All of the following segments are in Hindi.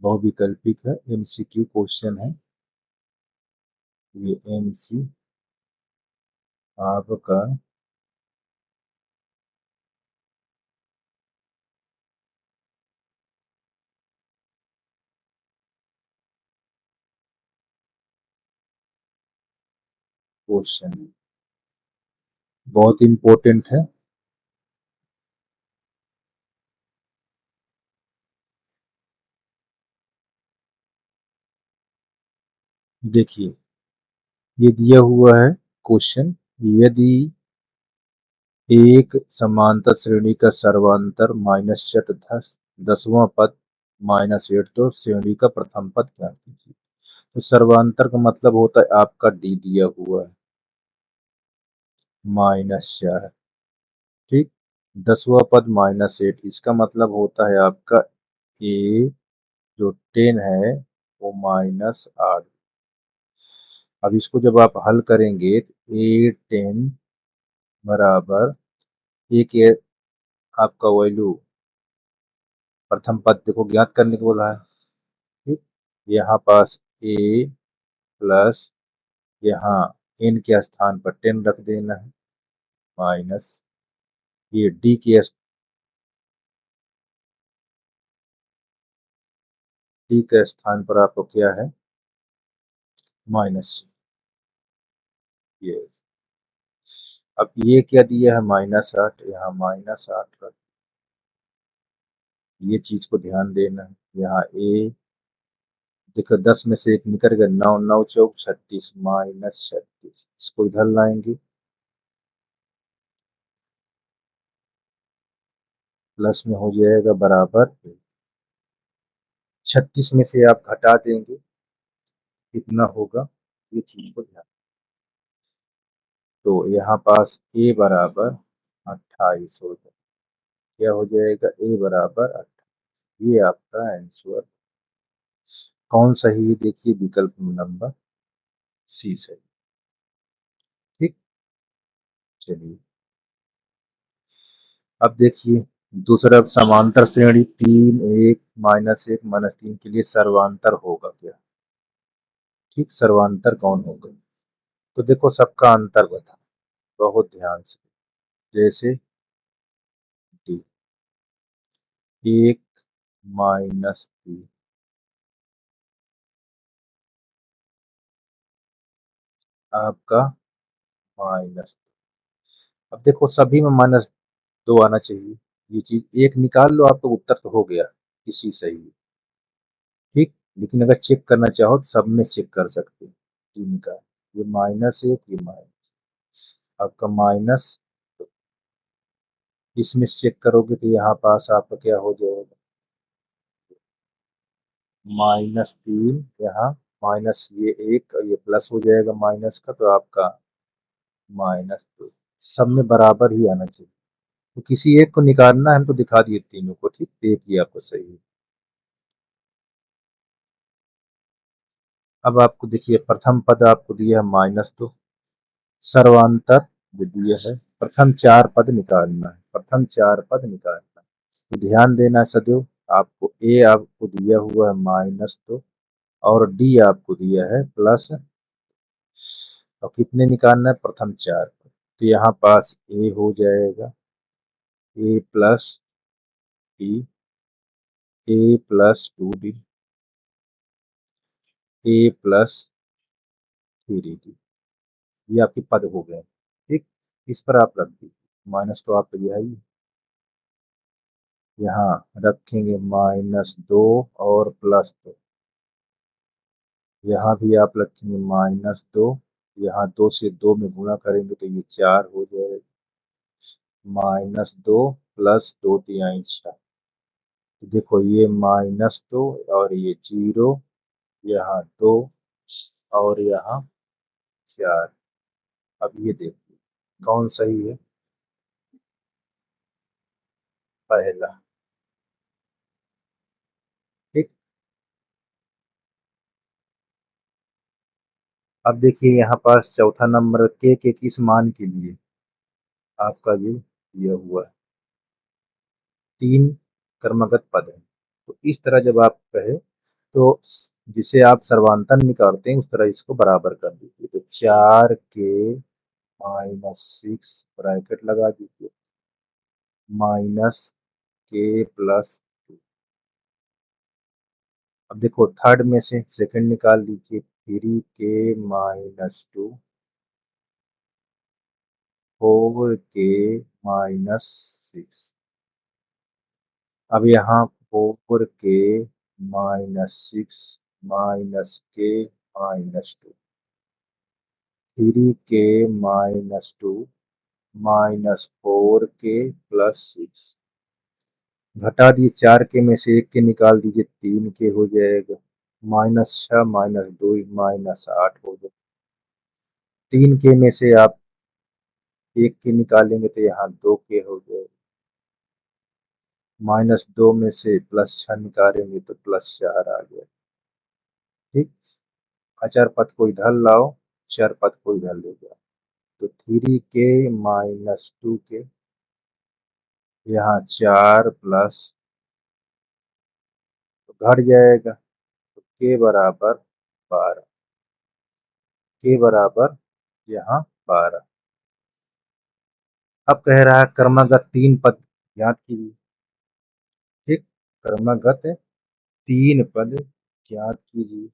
बहुविकल्पिक है, एमसीक्यू क्वेश्चन है। ये एमसी आपका क्वेश्चन बहुत इंपॉर्टेंट है। देखिए, ये दिया हुआ है क्वेश्चन, यदि एक समांतर श्रेणी का सर्वांतर -4 तथा 10वां पद -8, तो श्रेणी का प्रथम पद ज्ञात कीजिए। तो सर्वांतर का मतलब होता है आपका डी दिया हुआ है -4, ठीक। 10वां पद -8, इसका मतलब होता है आपका ए जो 10 है वो -8। अब इसको जब आप हल करेंगे तो A10 बराबर एक आपका वैल्यू प्रथम पद देखो ज्ञात करने को बोला है, ठीक। यहाँ पास ए प्लस यहाँ एन के स्थान पर 10 रख देना है माइनस ये डी के स्थान पर आपको क्या है माइनस ये। अब ये क्या दिया है -8, यहाँ -8 रख, ये चीज को ध्यान देना है। यहाँ ए देखो 10 में से एक निकल गया, 9 9 चौक 36 -36, इसको इधर लाएंगे प्लस में हो जाएगा बराबर 36 में से आप घटा देंगे कितना होगा, ये चीज को ध्यान। तो यहाँ पास ए बराबर 28 हो जाए, क्या हो जाएगा ए बराबर 28। ये आपका आंसर कौन सही है, देखिए विकल्प नंबर सी सही, ठीक। चलिए अब देखिए दूसरा समांतर श्रेणी 3 1 -1 -3 के लिए सर्वांतर होगा क्या, ठीक। सर्वांतर कौन होगा, तो देखो सबका अंतर बता बहुत ध्यान से। जैसे डी 1 -3 आपका माइनस, अब देखो सभी में -2 आना चाहिए, ये चीज एक निकाल लो आप तो उत्तर तो हो गया किसी सही है, ठीक। लेकिन अगर चेक करना चाहो तो सब में चेक कर सकते हैं, 3 का ये -1 ये माइनस आपका माइनस, इसमें चेक करोगे तो यहाँ पास आपका क्या हो जाएगा -3, यहाँ माइनस ये एक और ये प्लस हो जाएगा माइनस का, तो आपका -2, सब में बराबर ही आना चाहिए। तो किसी एक को निकालना है, हम तो दिखा दिए तीनों को, ठीक। देखिए आपको सही है। अब आपको देखिए प्रथम पद आपको दिया है -2, सर्वांतर जो दिया है प्रथम 4 पद निकालना है, प्रथम 4 पद निकालना है। तो ध्यान देना सदैव, आपको ए आपको दिया हुआ है -2 और डी आपको दिया है प्लस, और कितने निकालना है प्रथम 4 पद, तो यहाँ पास ए हो जाएगा ए प्लस डी, ए प्लस 2D, ए प्लस 3D, ये आपके पद हो गए, ठीक। इस पर आप रख दीजिए, माइनस तो आप यह ही यहाँ रखेंगे -2 और +2, यहाँ भी आप रखेंगे -2, यहाँ 2 से 2 में गुणा करेंगे तो ये 4 हो जाएगा, -2 प्लस 2 तिहाई 6, तो देखो ये -2 और ये 0, यहाँ 2 और यहाँ 4। अब ये देखिए कौन सही है, पहला, ठीक। अब देखिए यहाँ पास चौथा नंबर के किस मान के लिए आपका ये दिया हुआ है, 3 क्रमागत पद है। तो इस तरह जब आप कहे तो जिसे आप सर्वांतन निकालते हैं उस तरह इसको बराबर कर दीजिए। तो 4k-6 ब्रैकेट लगा दीजिए, -k+2। अब देखो थर्ड में से सेकंड निकाल लीजिए, 3k-2, 4k-6। अब यहाँ 4k-6 -k-2, 3k-2 -4k+6। घटा दिए, 4k में से 1k निकाल दीजिए, 3k हो जाएगा, -6 -2 -8 हो जाएगा। 3k में से आप 1k निकालेंगे तो यहाँ 2k हो जाएगा, -2 में से +6 निकालेंगे तो +4 आ गया। ठीक, अचर पद को इधर लाओ, चर पद को इधर ले जाओ। तो 3k-2k, यहाँ 4 प्लस, तो घट जाएगा, तो k बराबर 12, k बराबर यहाँ 12। अब कह रहा है क्रमागत 3 पद ज्ञात कीजिए। ठीक, क्रमागत 3 पद ज्ञात कीजिए।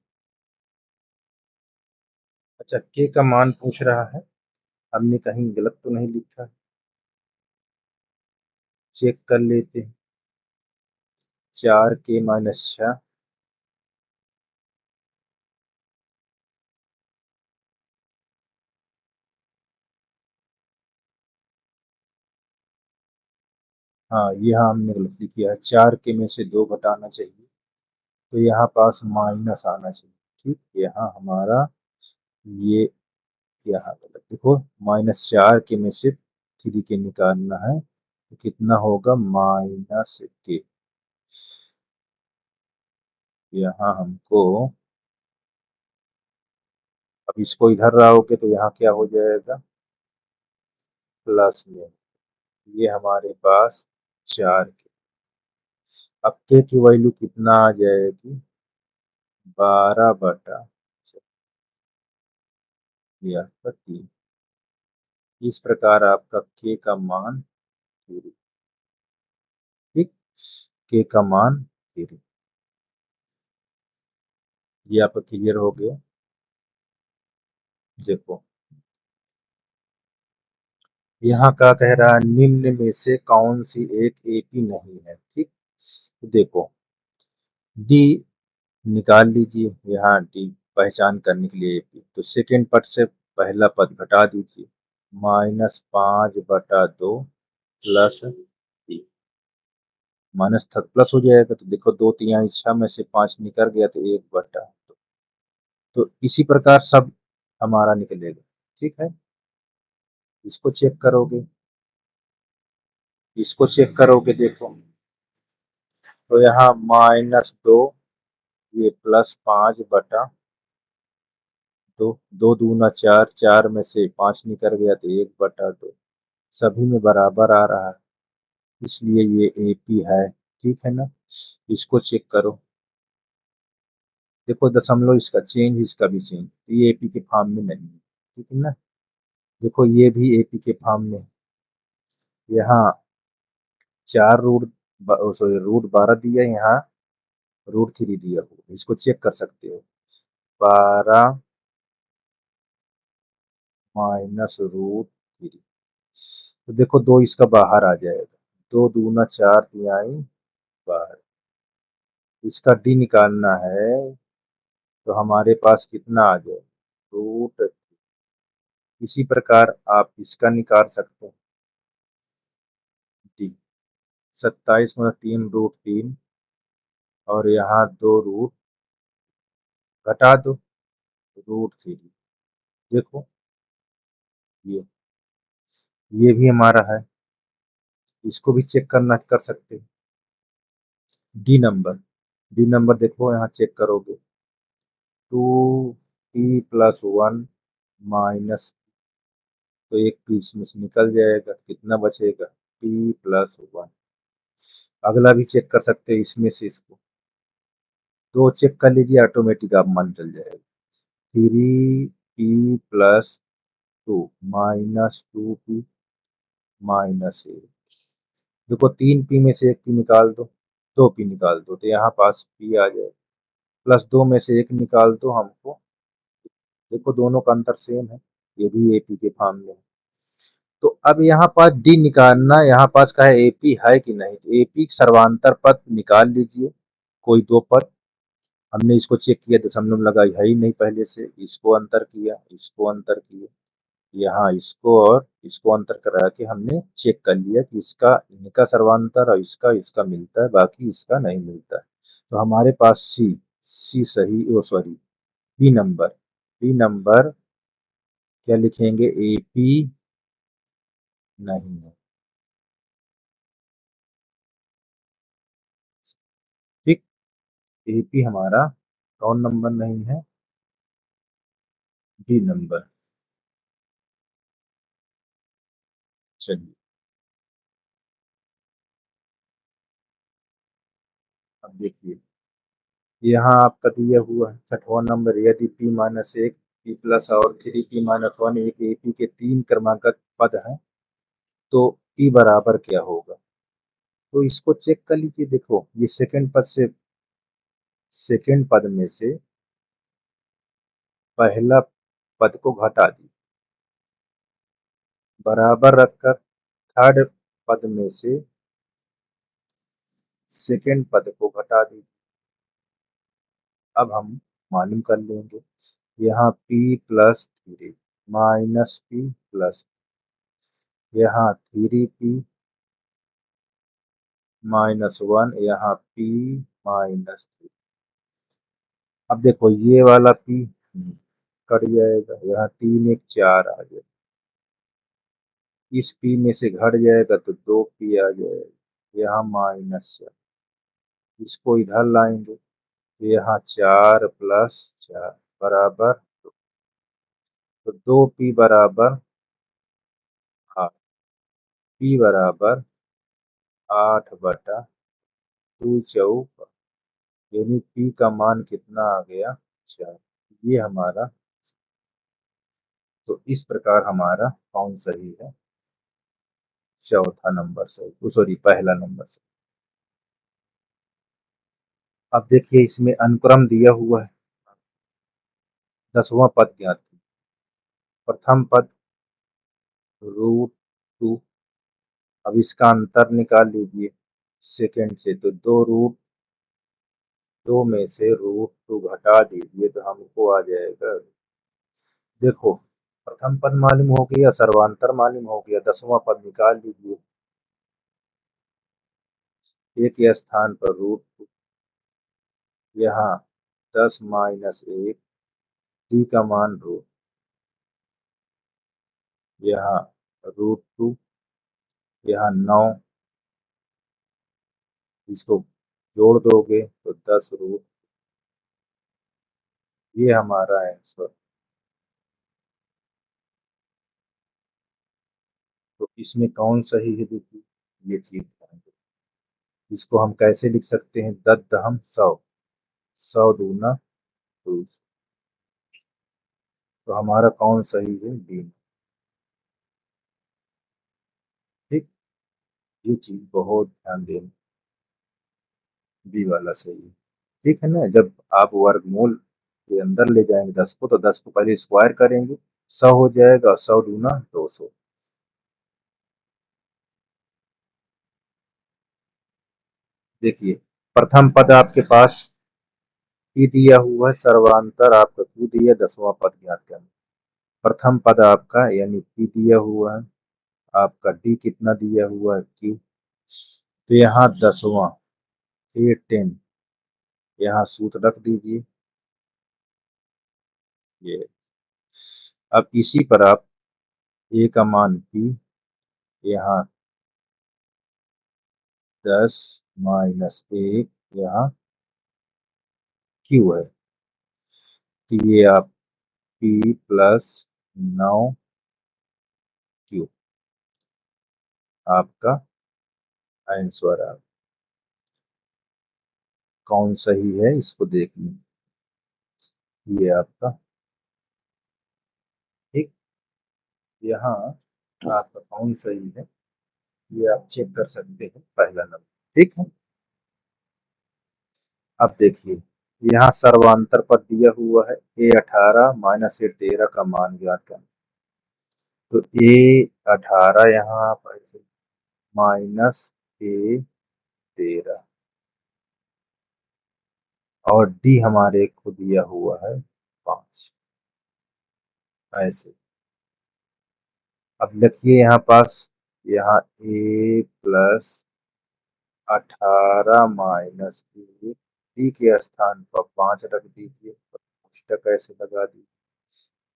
अच्छा, k का मान पूछ रहा है, हमने कहीं गलत तो नहीं लिखा, चेक कर लेते हैं। 4k-6, हाँ यहाँ हमने गलती किया है, 4k में से 2 घटाना चाहिए, तो यहाँ पास माइनस आना चाहिए। ठीक, यहाँ हमारा ये, यहाँ गलत, देखो -4k में से 3k निकालना है, तो कितना होगा, -k। यहाँ हमको, अब इसको इधर लाओगे तो यहाँ क्या हो जाएगा, प्लस में, ये हमारे पास 4k। अब k की वैल्यू कितना आ जाएगी, 12/, ये आपका 3। इस प्रकार आपका k का मान 3। ठीक, k का मान 3। ये आपका क्लियर हो गया। देखो यहाँ का कह रहा है, निम्न में से कौन सी एक एपी नहीं है। ठीक, तो देखो डी निकाल लीजिए, यहाँ डी पहचान करने के लिए एपी, तो सेकेंड पद से पहला पद घटा दीजिए, -5/2 प्लस 3, माइनस प्लस हो जाएगा, तो देखो 2 तिहाई 6 में से 5 निकल गया, तो 1/2। तो इसी प्रकार सब हमारा निकलेगा। ठीक है, इसको चेक करोगे, इसको चेक करोगे, देखो तो यहाँ -2, ये +5/2, 2 दूना 4, 4 में से 5 निकल गया तो 1/2, सभी में बराबर आ रहा है, इसलिए ये एपी है। ठीक है ना, इसको चेक करो, देखो दशमलव इसका चेंज, इसका भी चेंज, ये एपी के फॉर्म में नहीं है। ठीक है ना, देखो ये भी एपी के फॉर्म में है। यहाँ 4√12 दिया, यहाँ √3 दिया हुआ, इसको चेक कर सकते हो, 12 -√3, तो देखो 2 इसका बाहर आ जाएगा, 2 दूना 4 तिहाई बाहर, इसका डी निकालना है, तो हमारे पास कितना आ जाए, √3। इसी प्रकार आप इसका निकाल सकते हैं, डी 27 में 3√3, और यहाँ 2 रूट घटा दो, √3। देखो ये भी हमारा है, इसको भी चेक करना कर सकते हैं। डी नंबर देखो, यहाँ चेक करोगे, 2p+1 माइनस, तो एक p इसमें से निकल जाएगा, कितना बचेगा, p+1। अगला भी चेक कर सकते हैं इसमें से इसको, तो चेक कर लीजिए, ऑटोमेटिक आप मान चल जाएगा। 3p+2 -2p -1। देखो 3p में से 1p निकाल दो, 2p निकाल दो, तो यहाँ पास p आ जाए। +2 में से 1 निकाल दो हमको, देखो दोनों का अंतर सेम है, ये भी एपी के फॉर्म में है। तो अब यहाँ पास डी निकालना, यहाँ पास का है एपी है कि नहीं, तो एपी सर्वांतर पद निकाल लीजिए, कोई दो पद। हमने इसको चेक किया, दशमलव लगाई है ही नहीं पहले से, इसको अंतर किया, इसको अंतर किया, यहाँ इसको और इसको अंतर करा के हमने चेक कर लिया कि इसका इनका सर्वांतर और इसका इसका मिलता है, बाकी इसका नहीं मिलता है। तो हमारे पास सी सही, ओ सॉरी, बी नंबर क्या लिखेंगे, एपी नहीं है। ठीक, एपी हमारा कौन नंबर नहीं है, डी नंबर। चलिए अब देखिए, यहाँ आपका दिया हुआ है छठवां नंबर, यदि p-1 p प्लस और 3p-1 एक एपी के 3 क्रमागत पद हैं तो p बराबर क्या होगा। तो इसको चेक कर लीजिए, देखो ये सेकंड पद से, सेकंड पद में से पहला पद को घटा दी, बराबर रखकर थर्ड पद में से सेकंड पद को घटा दी। अब हम मालूम कर लेंगे, यहाँ p+3 -p+, यहाँ 3p-1, यहाँ p-3। अब देखो ये वाला p कट जाएगा, यहाँ 3 1 4 आ जाएगा, इस p में से घट जाएगा तो 2p आ जाएगा, यहाँ -4, इसको इधर लाएंगे, यहाँ 4+4 बराबर, तो 2p बराबर 8, p बराबर 8/2, यानी p का मान कितना आ गया, 4। ये हमारा, तो इस प्रकार हमारा कौन सही है, चौथा नंबर सही, सॉरी पहला नंबर सही। अब देखिए इसमें अनुक्रम दिया हुआ है, 10वां पद ज्ञात कीजिए। प्रथम पद √2, अब इसका अंतर निकाल लीजिए सेकंड से, तो 2 में से √2 घटा दीजिए तो हमको आ जाएगा, देखो प्रथम पद मालूम हो गया, सर्वांतर मालूम हो गया, 10वां पद निकाल लीजिए, एक के स्थान पर √2, यहाँ 10-1, डी का मान यहाँ √2, यहाँ 9, इसको जोड़ दोगे तो 10 ये हमारा आंसर। तो इसमें कौन सही है, देखिए ये चीज ध्यान दो। इसको हम कैसे लिख सकते हैं, 10 100, 100 दूना 2, तो हमारा कौन सही है, बी। ठीक, ये चीज बहुत ध्यान देना, बी वाला सही है। ठीक है ना, जब आप वर्गमूल के अंदर ले जाएंगे 10 को, तो 10 को पहले स्क्वायर करेंगे, 100 हो जाएगा, 100 दूना 200। देखिए प्रथम पद आपके पास p दिया हुआ है, सर्वांतर आपका q दिया, 10वां पद ज्ञात करना। प्रथम पद आपका यानी p दिया हुआ है, आपका d कितना दिया हुआ है, q, तो यहाँ 10वां, ये 10, यहाँ सूत्र रख दीजिए ये। अब इसी पर आप a का मान p, यहाँ 10-1, यहाँ q है, तो ये आप p+9q आपका आंसर आ। कौन सही है इसको देखना। ये आपका ठीक, यहाँ आपका कौन सही है ये आप चेक कर सकते हैं, पहला नंबर। ठीक है, अब देखिए यहाँ सर्वांतर पद दिया हुआ है a18 माइनस a13 का मान ज्ञात करना। तो a18 यहाँ पर माइनस a13 और d हमारे को दिया हुआ है 5। ऐसे अब लिखिए यहाँ पास, यहाँ a plus 18 minus A, D के स्थान पर 5 रख दीजिए, पुस्तक ऐसे लगा दीजिए,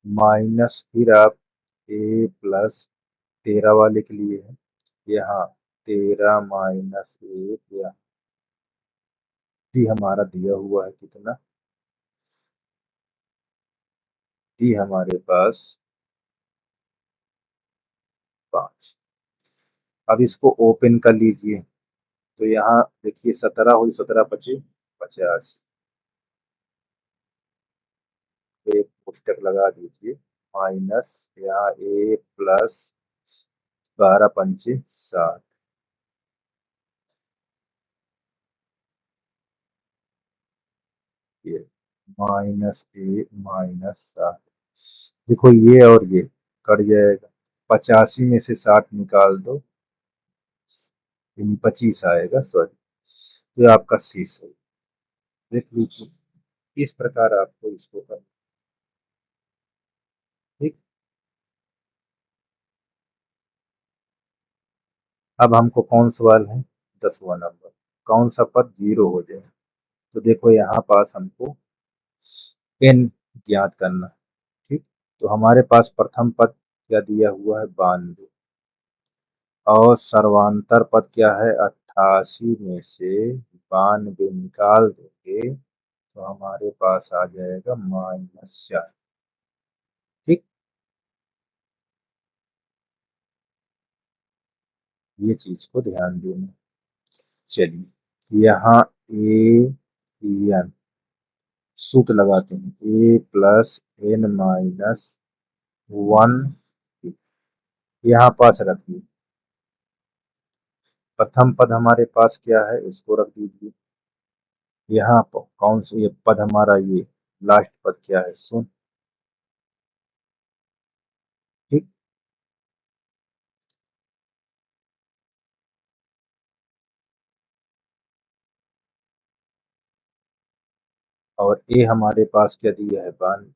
माइनस फिर आप ए प्लस 13 वाले के लिए है, यहाँ 13 माइनस 1, या डी हमारा दिया हुआ है कितना, डी हमारे पास 5। अब इसको ओपन कर लीजिए, तो यहाँ देखिए 17 हुई, 17 पचे 50, एक पुस्तक लगा दीजिए, माइनस यहाँ ए प्लस 12 पंचे 60, ये माइनस ए माइनस 60। देखो ये और ये कट जाएगा, 85 में से 60 निकाल दो, यानी 25 आएगा, सॉरी, तो आपका सी सही। देख लीजिए इस प्रकार आपको इसको करना। ठीक, अब हमको कौन सवाल है, 10वां नंबर, कौन सा पद जीरो हो जाए। तो देखो यहाँ पास हमको एन ज्ञात करना। ठीक, तो हमारे पास प्रथम पद क्या दिया हुआ है, 92, और सर्वांतर पद क्या है, 88 में से 92 निकाल देंगे तो हमारे पास आ जाएगा -4। ठीक, ये चीज को ध्यान देना। चलिए यहाँ ए एन सूत्र लगाते हैं, ए प्लस एन माइनस 1, यहाँ पास रखिए, प्रथम पद हमारे पास क्या है इसको रख दीजिए, यहाँ पर कौन सा ये पद हमारा, ये लास्ट पद क्या है, शून्य। ठीक, और ए हमारे पास क्या दिया है, 92,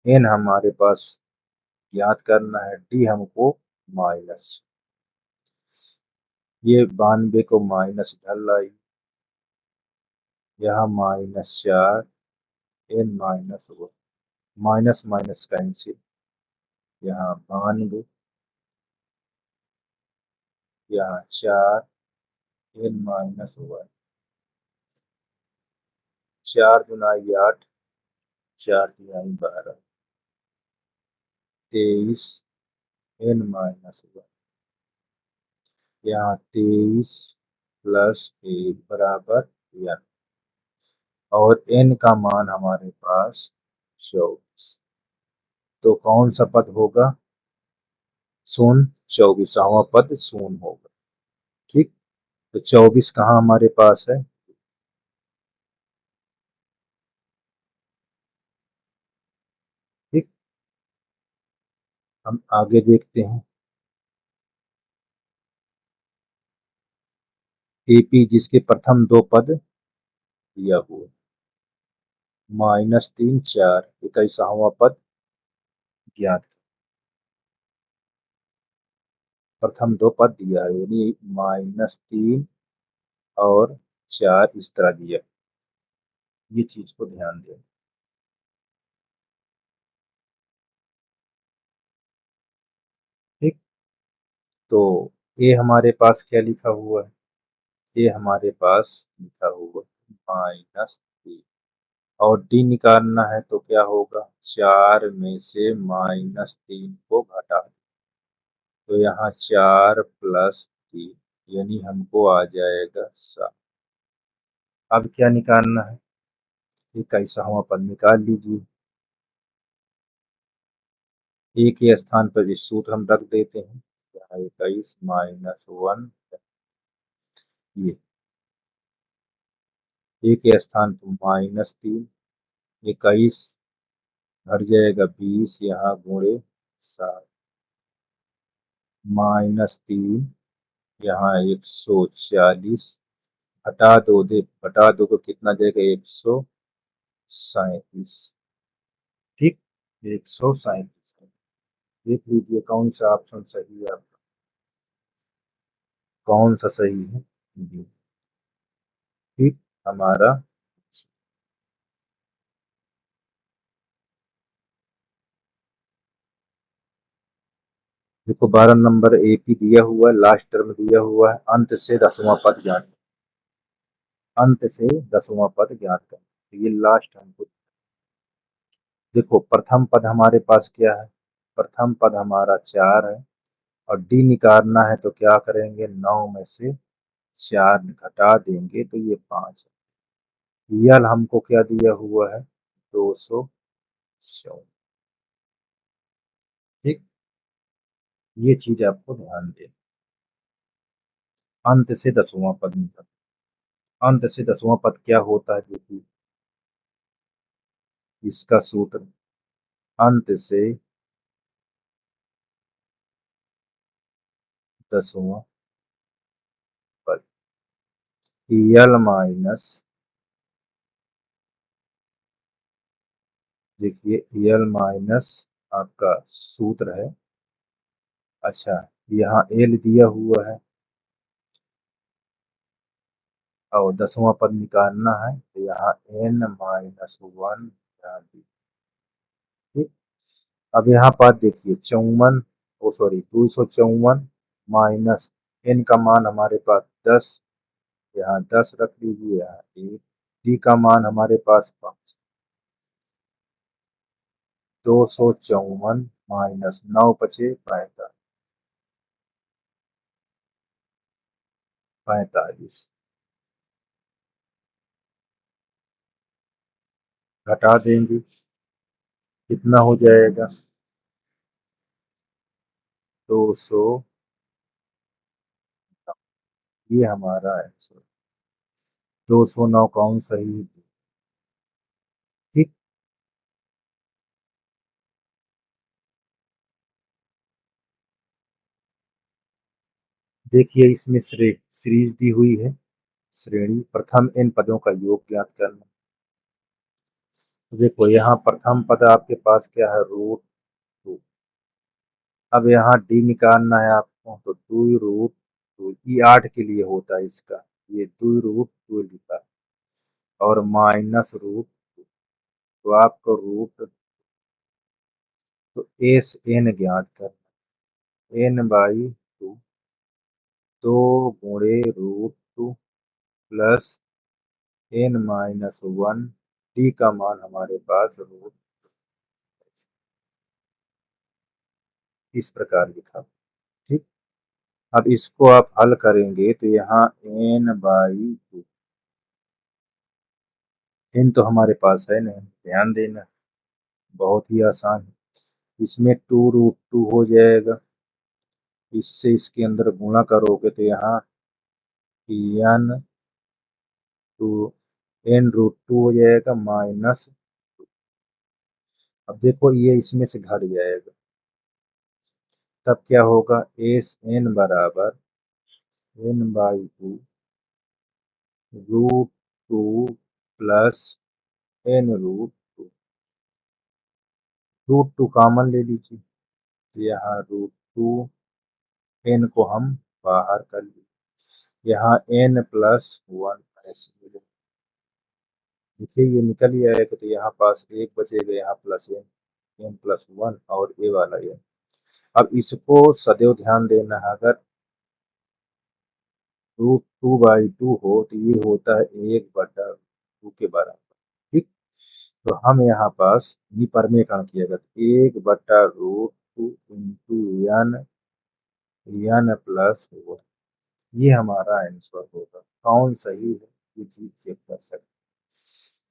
एन हमारे पास ज्ञात करना है, डी हमको माइनस, ये 92 को माइनस इधर लाई, यहाँ -4, n minus 1, minus minus cancel, यहाँ 92, यहाँ 4, एन -1, 4 दुनाई 8, 4 तिहाई 12, 23, n-1, यहाँ 23 प्लस 1 बराबर n, और n का मान हमारे पास 24, तो कौन सा पद होगा, शून्य, 24वां पद शून्य होगा। ठीक, तो 24 कहाँ हमारे पास है, ठीक, हम आगे देखते हैं, एपी जिसके प्रथम दो पद दिया हुआ, -3 4, 21वां पद ज्ञात, प्रथम दो पद दिया है, यानी -3 और 4 इस तरह दिया, ये चीज को ध्यान दें। ठीक, तो ए हमारे पास क्या लिखा हुआ है, ए हमारे पास लिखा हुआ -3, और डी निकालना है तो क्या होगा, 4 में से -3 को घटा दो, तो यहाँ 4 प्लस 3, यानी हमको आ जाएगा 7। अब क्या निकालना है, 21वां पद निकाल लीजिए। ए के स्थान पर इस सूत्र हम रख देते हैं, 21 माइनस 1, ये ए के स्थान पर -3, 21 घट जाएगा 20, यहाँ गुणे 7, -3, यहाँ 140, हटा दो तो कितना जाएगा, 137। ठीक, 137। देख लीजिए कौन सा ऑप्शन सही है आपका, कौन सा सही है जी। ठीक, हमारा देखो 12 नंबर एपी दिया हुआ है, लास्ट टर्म दिया हुआ है, अंत से 10वां पद ज्ञात, अंत से 10वां पद ज्ञात कर, तो ये लास्ट हमको। देखो प्रथम पद हमारे पास क्या है, प्रथम पद हमारा 4 है, और डी निकालना है तो क्या करेंगे, 9 में से 4 घटा देंगे तो ये 5 है। यल हमको क्या दिया हुआ है, 254। ठीक, ये चीज आपको ध्यान दें। अंत से 10वां पद निकल, अंत से 10वां पद क्या होता है, देखिए इसका सूत्र, अंत से 10वां पद, यल माइनस, देखिए यल माइनस आपका सूत्र है। अच्छा, यहाँ एल दिया हुआ है और 10वां पद निकालना है तो यहाँ n-1 ध्यान दीजिए। ठीक, अब यहाँ पर देखिए 54, ओ सॉरी 254 माइनस n का मान हमारे पास 10, यहाँ 10 रख लीजिए, यहाँ 1, डी का मान हमारे पास 5, 254 माइनस 9 बचे 45, घटा देंगे कितना हो जाएगा, 200, ये हमारा आंसर, 209 कौन सही है। ठीक, देखिए इसमें सीरीज दी हुई है, श्रेणी प्रथम इन पदों का योग ज्ञात करना। तो देखो यहाँ प्रथम पद आपके पास क्या है, √2। अब यहाँ डी निकालना है आपको, तो 2√2, ये 8 के लिए होता है इसका, ये 2√2 लिखा है, और -√2, तो आपको रूट, तो एस एन ज्ञात करना, n/2, 2 × √2 प्लस n-1, डी का मान हमारे पास √, इस प्रकार लिखा। ठीक, अब इसको आप हल करेंगे तो यहाँ n/2, n तो हमारे पास है नहीं, ध्यान देना, बहुत ही आसान है, इसमें 2√2 हो जाएगा, इससे इसके अंदर गुणा करोगे तो यहाँ n टू n√2 हो जाएगा माइनस, अब देखो ये इसमें से घट जाएगा, तब क्या होगा, एस एन बराबर n/2 √2 प्लस n√2, √2 कॉमन ले लीजिए, तो यहाँ √2, n को हम बाहर कर लीजिए, यहाँ n+1 ऐसे मिलेगा। देखिए ये निकल ही आएगा, तो यहाँ पास एक बचेगा, यहाँ प्लस n+1 और ए वाला n। अब इसको सदैव ध्यान देना है, अगर √2/2 हो तो ये होता है 1/2 के बराबर। ठीक, तो हम यहाँ पास निपरमेकरण किया गया, 1/√2 इंटू n+1, ये हमारा आंसर होगा, कौन सही है। ये चीज चेक कर सकते।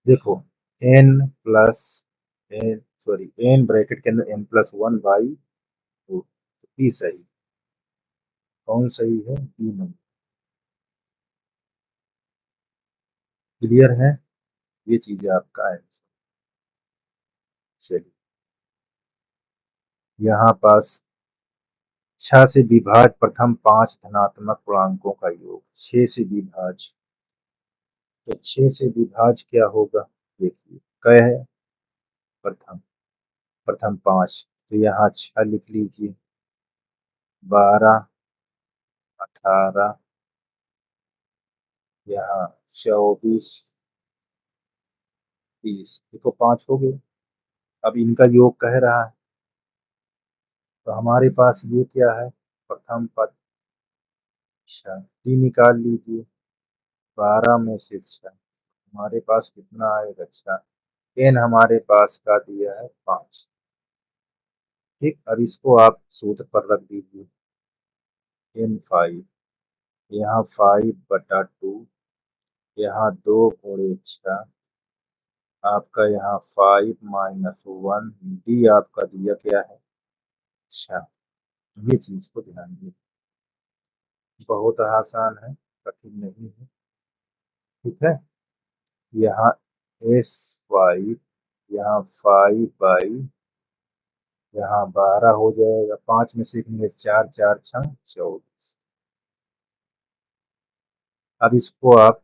देखो n plus n sorry n bracket के अंदर n+1/2, पी सही। कौन सही है? D number. क्लियर है? ये चीज आपका आंसर। चलिए यहाँ पास 6 से विभाज्य प्रथम 5 धनात्मक पूर्णांकों का योग। 6 से विभाज्य, तो 6 से विभाज्य क्या होगा? देखिए क है प्रथम, प्रथम 5, तो यहाँ 6 लिख लीजिए। 12, 18, यहाँ 24, 30, देखो 5 हो गए। अब इनका योग कह रहा है, तो हमारे पास ये क्या है? प्रथम पद। अच्छा डी निकाल लीजिए। 12 में से 6, हमारे पास कितना आएगा? अच्छा एन हमारे पास का दिया है 5। ठीक, अब इसको आप सूत्र पर रख दीजिए। n5, यहाँ 5/2, यहाँ 2 × 6, आपका यहाँ 5 - 1, डी आपका दिया क्या है? अच्छा ये चीज को ध्यान दिए, बहुत आसान है, कठिन नहीं है। ठीक है, यहाँ S5, यहाँ 5/, यहाँ 12 हो जाएगा। 5 में से एक में 4, 4 × 6 = 24। अब इसको आप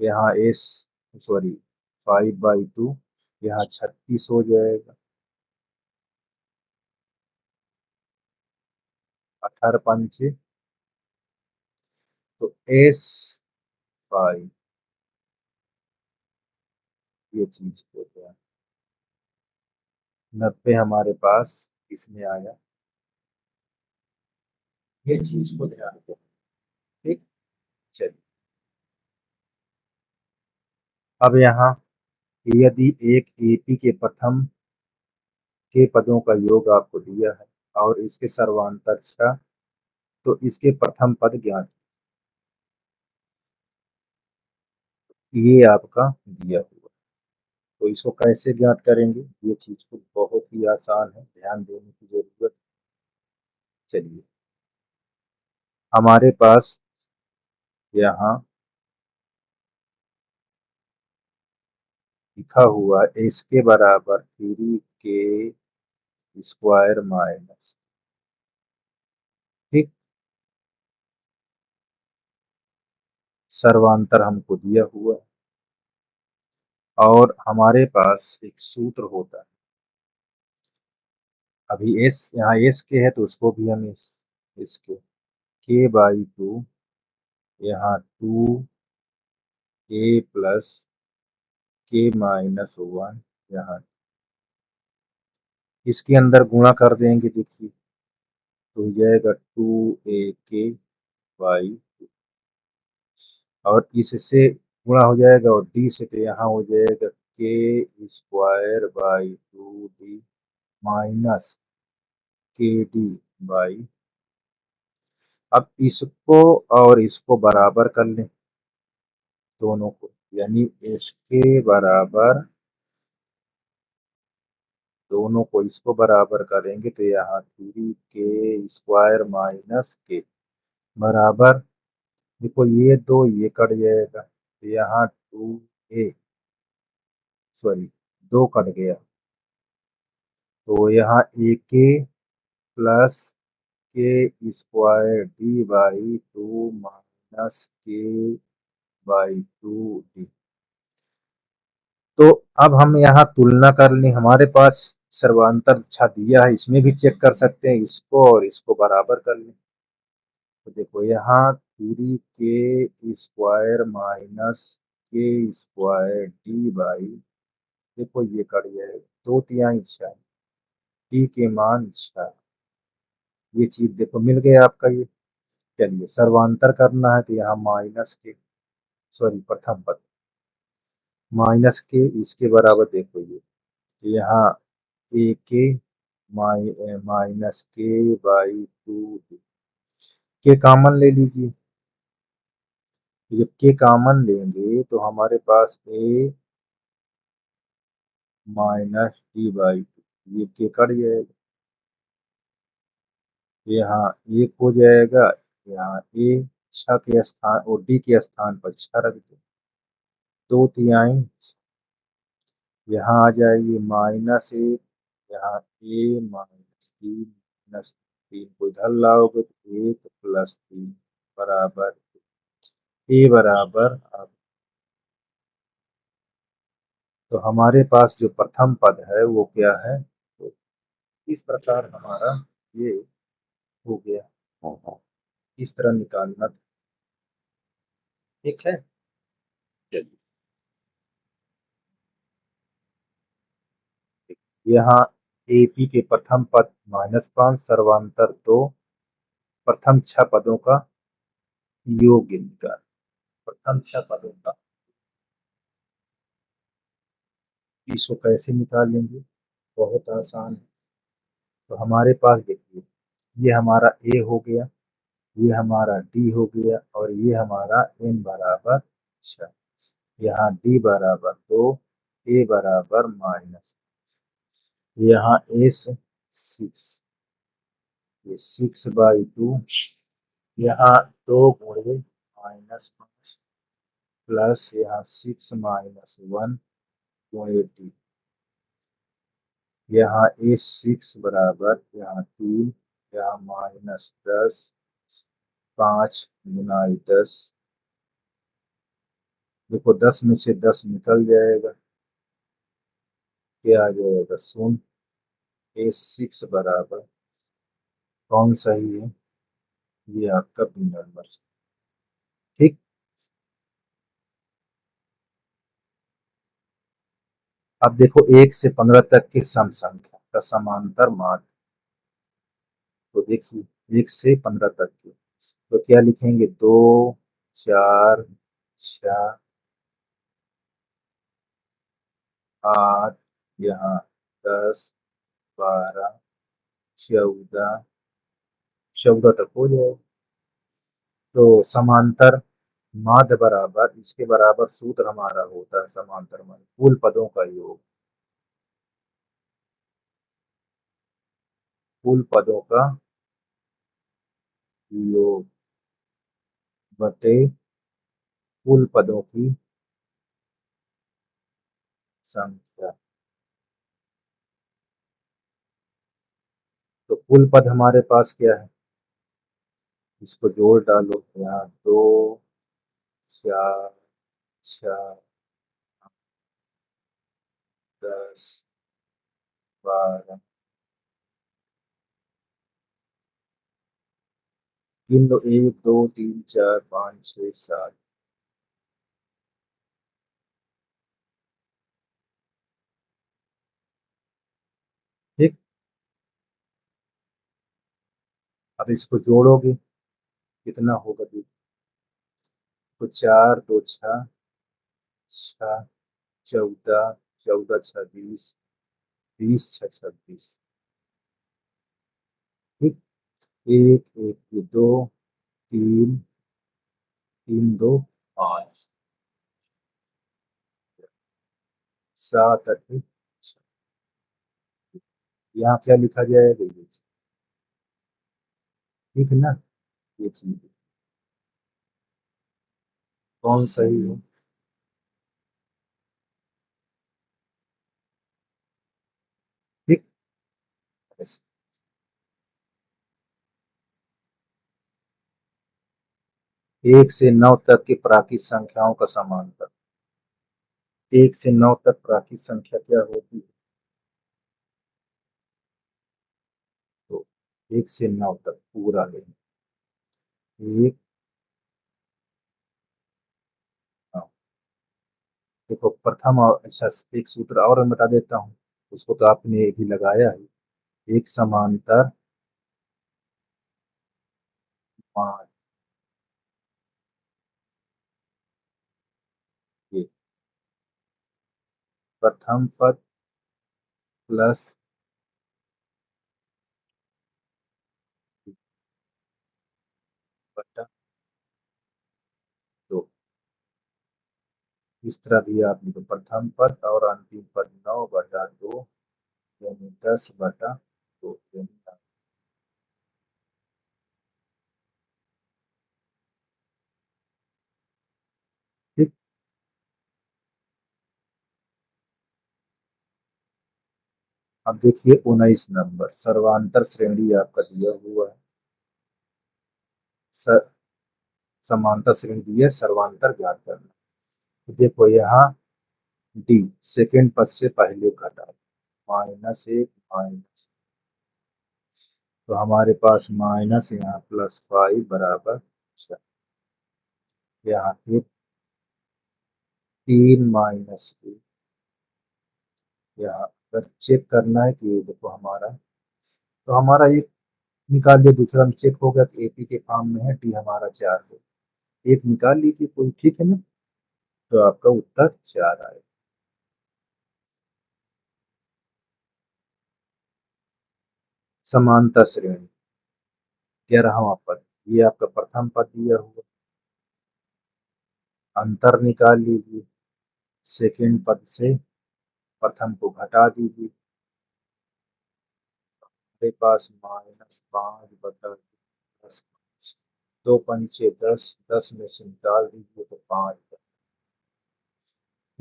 यहाँ एस सॉरी 5/2, यहाँ 36 हो जाएगा। 18 पंचे, तो S5, ये चीज हो गया। 90 हमारे पास इसमें आया। ये चीज को ध्यान दो। ठीक, चलिए अब यहाँ यदि एक एपी के प्रथम के पदों का योग आपको दिया है और इसके सर्वांतर 6, तो इसके प्रथम पद ज्ञात। ये आपका दिया हुआ, तो इसको कैसे ज्ञात करेंगे? ये चीज को बहुत ही आसान है, ध्यान देने की जरूरत। चलिए हमारे पास यहाँ लिखा हुआ इसके बराबर 3k² - ठीक, सर्वांतर हमको दिया हुआ है और हमारे पास एक सूत्र होता है। अभी एस यहाँ एस के है, तो उसको भी हम इसके k/2, यहाँ 2a+k - 1, यहाँ इसके अंदर गुणा कर देंगे। देखिए तो हो जाएगा 2ak/, और इससे गुणा हो जाएगा और डी से, तो यहाँ हो जाएगा k²/2d माइनस kd/। अब इसको और इसको बराबर कर लें, दोनों को, यानी इसके बराबर, दोनों को इसको बराबर करेंगे तो यहाँ 3k² - k बराबर, देखो ये दो ये कट जाएगा, तो यहाँ 2a सॉरी 2 कट गया, तो यहाँ ak+k² d/2 माइनस k/2d। तो अब हम यहाँ तुलना कर लें, हमारे पास सर्वांतर अच्छा दिया है, इसमें भी चेक कर सकते हैं, इसको और इसको बराबर कर लें। तो देखो यहाँ 3k² - k² d/, देखो ये कट जाएगा, 2 × 6, टी के मान 6। ये चीज देखो मिल गया आपका ये। चलिए सर्वांतर करना है, तो यहाँ माइनस के सॉरी प्रथम पद माइनस के इसके बराबर, देखो ये, तो यहाँ ए के -k/2, के कॉमन ले लीजिए, जब के कॉमन लेंगे तो हमारे पास ए माइनस डी बाई टू, ये के कट जाएगा, यहाँ एक हो जाएगा, यहाँ ए छः के स्थान और डी के स्थान पर छः रख दो, दो तिहाई, यहाँ आ जाएगी माइनस एक, यहाँ ए माइनस तीन माइनस तीन को इधर लाओगे तो एक प्लस तीन बराबर ए बराबर अब, तो हमारे पास जो प्रथम पद है वो क्या है, तो इस प्रकार हमारा ये हो गया, इस तरह निकालना, ठीक है। चलिए, यहाँ एपी के प्रथम पद -5 सर्वांतर दो, प्रथम छह पदों का योग निकाल, प्रथम छह पदों का, इसको कैसे निकालेंगे, बहुत आसान है। तो हमारे पास देखिए, ये हमारा ए हो गया, ये हमारा डी हो गया, और ये हमारा एन बराबर छः, यहाँ डी बराबर दो, ए बराबर माइनस, यहाँ एस सिक्स, ये 6/2, यहाँ दो गुणे -5 प्लस यहाँ 6 - 1 गुणे डी, यहाँ ए 6 बराबर यहाँ 3, यहाँ -10, 5 × 10, देखो 10 में से 10 निकल जाएगा, क्या आ जाएगा शून्य, ए 6 बराबर कौन सही है, ये आपका बी नंबर, ठीक। अब देखो 1 से 15 तक की सम संख्या का समांतर माध्य, तो देखिए 1 से 15 तक की, तो क्या लिखेंगे, 2 4 6 8, यहाँ 10 12 14, 14 तक हो जाए, तो समांतर माध्य बराबर, इसके बराबर सूत्र हमारा होता है समांतर माध्य कुल पदों का योग, कुल पदों का योग बटे कुल पदों की संख्या, तो कुल पद हमारे पास क्या है, इसको जोड़ डालो, यहाँ 2 4 6 10 12, गिन लो, 1 2 3 4 5 6 7, ठीक। अब इसको जोड़ोगे कितना होगा, देखो, तो 4 2 6 6 14, 14 6 20, 20 6 26, ठीक। एक एक ये दो, तीन, तीन दो 5, 7 8 6, यहाँ क्या लिखा जाएगा, ये ठीक है ना, ये चीज कौन सही है, ठीक। ऐसे 1 से 9 तक की प्राकृत संख्याओं का समांतर, 1 से 9 तक प्राकृत संख्या क्या होती है, तो 1 से 9 तक पूरा लेंगे, एक, हाँ, देखो प्रथम, और अच्छा एक सूत्र और मैं बता देता हूँ, उसको तो आपने भी लगाया है, एक समांतर मान, ये प्रथम पद प्लस बटा 2, इस तरह भी आप लिखो, प्रथम पद और अंतिम पद 9/2 यानी 10/2 यानी ठीक। अब देखिए 19 नंबर, सर्वांतर श्रेणी आपका दिया हुआ है। स, समांतर श्रेणी दी है, सर्वांतर ज्ञात करना। तो देखो यहाँ डी सेकेंड पद से पहले घटा, -1 माइनस, तो हमारे पास माइनस यहाँ +5 बराबर 4। यहाँ एक 3 -1, यहाँ अगर चेक करना है कि ये देखो हमारा, तो हमारा एक निकाल लिया, दूसरा में चेक हो गया कि एपी के फॉर्म में है, डी हमारा 4 है, एक निकाल लीजिए कोई, ठीक है ना। तो आपका उत्तर 4 आए। समानता श्रेणी 11वां पद, ये आपका प्रथम पद दिया हुआ, अंतर निकाल लीजिए, सेकेंड पद से प्रथम को घटा दीजिए, हमारे पास -5/10, 2 पंचे 10, 10 में से निकाल दीजिए तो 5।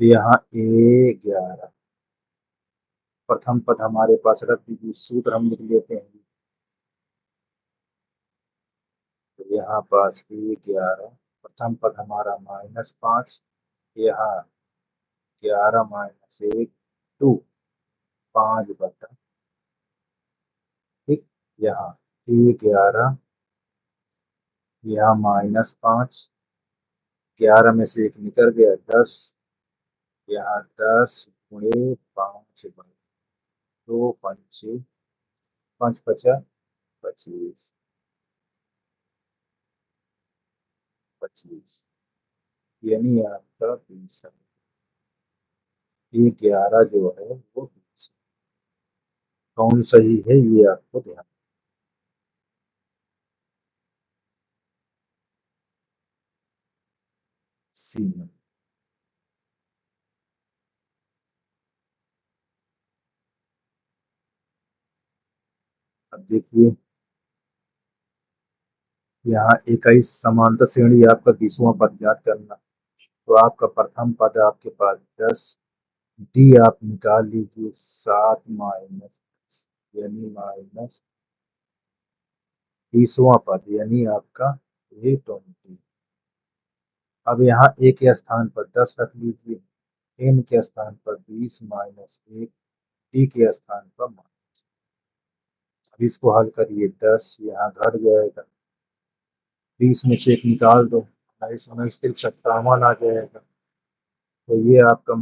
तो यहाँ A11, प्रथम पद हमारे पास रख दीजिए, सूत्र हम लिख लेते हैं। तो यहाँ पास A11, प्रथम पद हमारा -5, यहाँ 11 - 1 2, 5/, ठीक। यहाँ A11, यहाँ -5, 11 में से एक निकल गया 10, यहाँ 10 × 5/, 2 पंचे 5 × 5 = 25, 25 यानी आपका 20 है। ये 11 जो है वो 20 है। कौन सही है ये आपको ध्यान। सी में। अब देखिए यहाँ 21 समांतर श्रेणी आपका 20वां पद ज्ञात करना। तो आपका प्रथम पद आपके पास 10, डी आप निकाल लीजिए 7 माइनस, यानी -20वां पद यानी आपका ये 20। अब यहाँ ए के स्थान पर 10 रख लीजिए, एन के स्थान पर 20 - 1, डी के स्थान पर अब इसको हल करिए, 10 यहाँ घट जाएगा, 20 में से एक निकाल दो, 28 × 59 = 57 आ जाएगा। तो ये आपका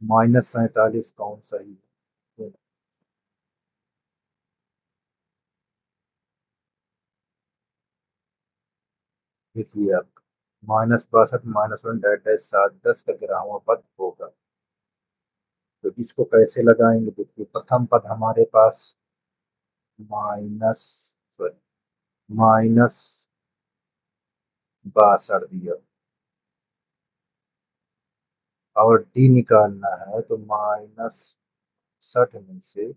-47 कौन सही है। देखिए आपका -62 -1 -7 10 का 11वां पद होगा। तो इसको कैसे लगाएंगे, देखिए प्रथम पद हमारे पास माइनस सॉरी -62 दिया, और डी निकालना है तो -60 में से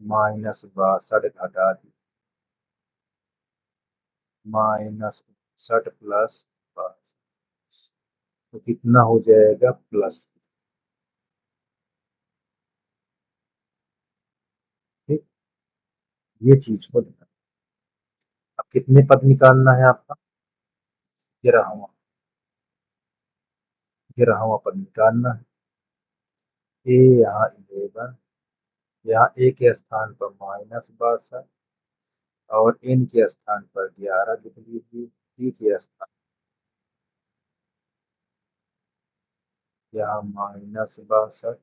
-62 घटा दी, -60 +5, तो कितना हो जाएगा +3, ठीक। ये चीज को ध्यान। अब कितने पद निकालना है आपका, 11वां, 11वां पद निकालना है। ए यहाँ 11, यहाँ ए के स्थान पर -62 और एन के स्थान पर 11 लिख लीजिए, डी के स्थान यहाँ -62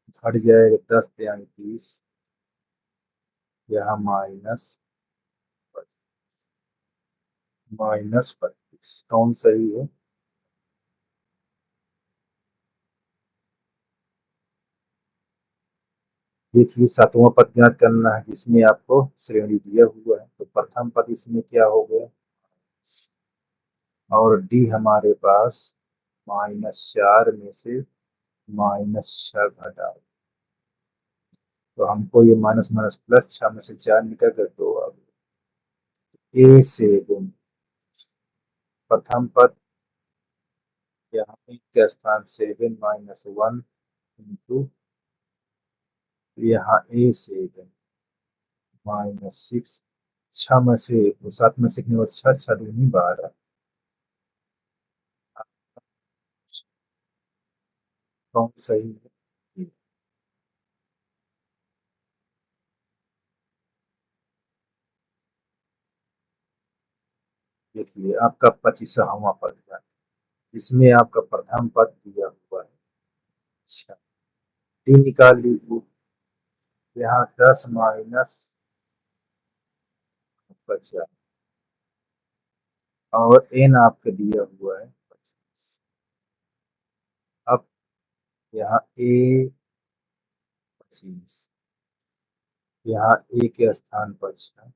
घट जाएगा 10 यानी 30, यहाँ -32 कौन सही है। देखिए 7वां पद ज्ञात करना है, जिसमें आपको श्रेणी दिया हुआ है। तो प्रथम पद इसमें क्या हो गया, और डी हमारे पास -4 में से -6 घटा। तो हमको ये माइनस माइनस प्लस 6 में से 4 निकल कर 2 आ गया। A7 प्रथम पद, यहाँ एक के स्थान 7 - 1 इंटू यहाँ A7 -6, 6 में से 7 में से 6, 6 दूनी 12। कौन सही है? देखिए आपका 25वां पद है, इसमें आपका प्रथम पद दिया हुआ है। अच्छा, डी निकाल लीजिए। यहाँ 10 माइनस बचा, और एन आपके दिया हुआ है 25। अब यहाँ ए 25, यहाँ ए के स्थान पर 6,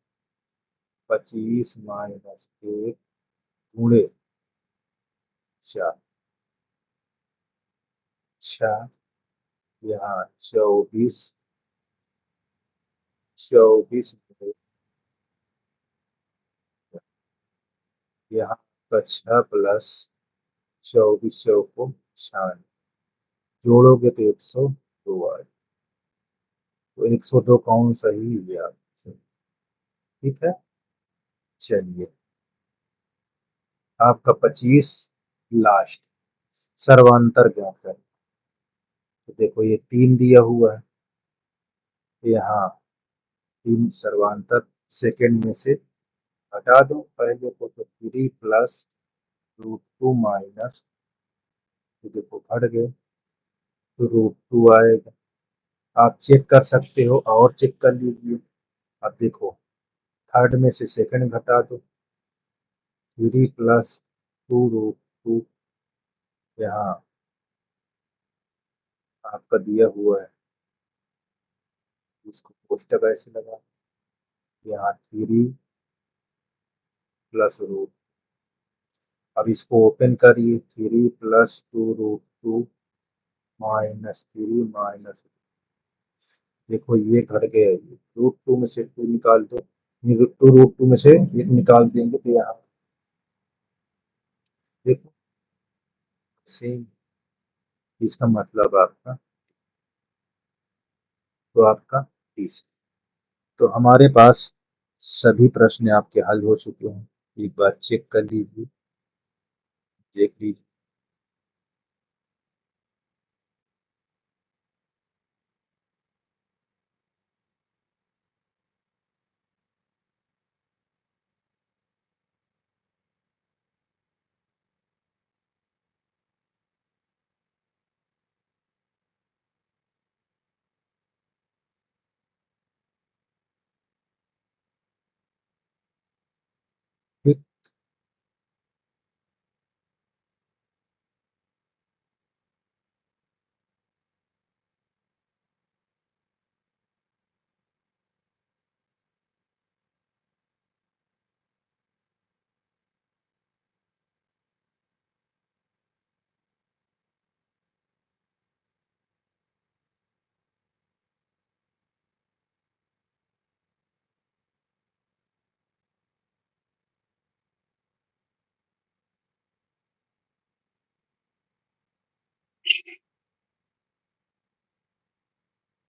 25 माइनस 1 गुणे 4, 6, यहाँ 24, 24 यहाँ का 6 प्लस 24 चौको 96, जोड़ोगे तो 102 आए। तो 102 कौन सही है आपसे? ठीक है, चलिए आपका 25 लास्ट, सर्वांतर ज्ञात करें। तो देखो ये 3 दिया हुआ है, यहाँ 3 सर्वांतर सेकंड में से हटा दो पहले को, तो 3 प्लस √2 माइनस, तो देखो घट गए, तो √2 आएगा। आप चेक कर सकते हो और चेक कर लीजिए। अब देखो थर्ड में से सेकंड घटा दो, 3 प्लस 2√2, यहाँ आपका दिया हुआ है, इसको कोष्टक ऐसे लगा, यहाँ 3 प्लस √, अब इसको ओपन करिए, 3 प्लस 2√2 माइनस 3 माइनस, देखो ये घट गया, ये √2 में से 2 निकाल दो, √2 में से 1 निकाल देंगे तो यहाँ देखो सेम, इसका मतलब आपका, तो आपका 30। तो हमारे पास सभी प्रश्न आपके हल हो चुके हैं, एक बार चेक कर लीजिए, देख लीजिए।